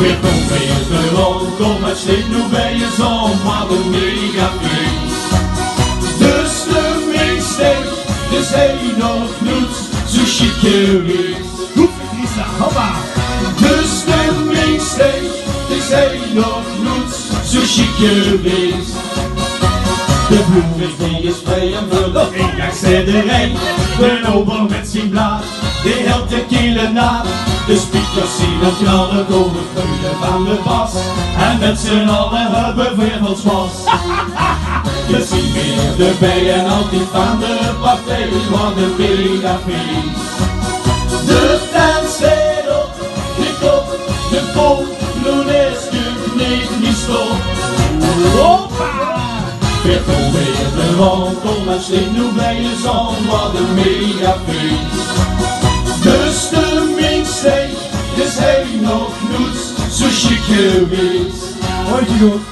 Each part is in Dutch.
Weer komt weer de rond, kom maar slim, nu ben je zon, wat een mega feest. Dus de mainstage, dus hij nog nooit zo chic geweest. Goed, Lisa, hoppa. Dus de mainstage, dus hij nog nooit zo chic geweest. De vloer is die is vrij en vullig, eendagsrijderij. De nobel met zijn blaad, die helpt de kielen na. De speakers zien het knallen door de veulen van de bas. En met z'n allen hebben we veel spas. Je ziet weer erbij en altijd van de partij, wat een mega feest. De danswereld, de kop, de vol, Loeneske, niet stop. Hoppa! Weer komt weer de rond, kom en slim, nu bij je zon, wat een mega feest. Dus de mainstage, is hij nog nooit zo chic geweest. Hoort je goed?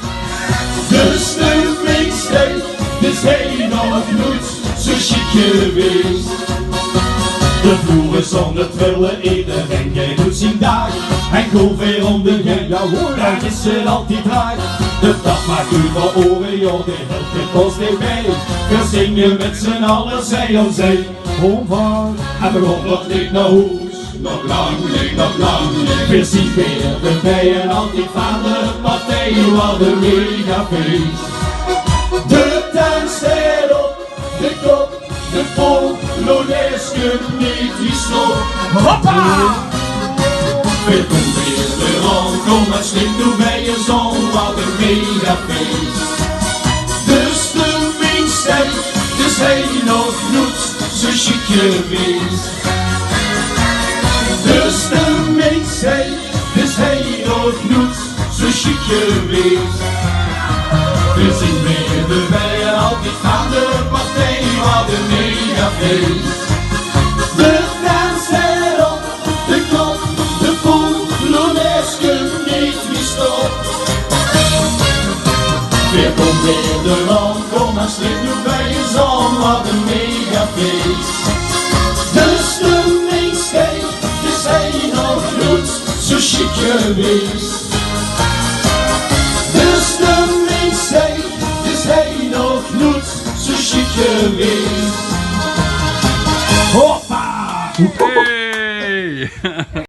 Dus de mainstage, is hij nog nooit zo chic geweest. De vloer is zonder trillen, iedereen jij doet zijn dag. En goed weer om de gang, ja hoor, daar is er altijd raak. De dag maakt u van oren, joh, de hele kost niet bij. We zingen met z'n allen, zij om zij. Omvaart. En we gaan nog niet naar huis, nog lang niet, nog lang niet. We zien weer erbij en altijd van de partij, wat een mega feest. De danswereld, de kop, de vol, Loeneske, niet die stop. Hoppa! We doen weer de rond, kom maar slim, doe bij je zon, wat een mega feest. Dus de mainstage, dus hij nog nooit zo chic geweest. Dus de mainstage, dus hij nog nooit zo chic geweest. We zien weer erbij en altijd van de partij, wat een mega feest. De danswereld, de kop, de vol, Loeneske, niet wie stop. Weer komt weer de rond, kom maar slim, nu bij je zon, wat een mega feest. Dus de mainstage, is hij nog nooit zo chic geweest. Dus de mainstage, is hij nog nooit zo chic geweest. Hoppa! Hey!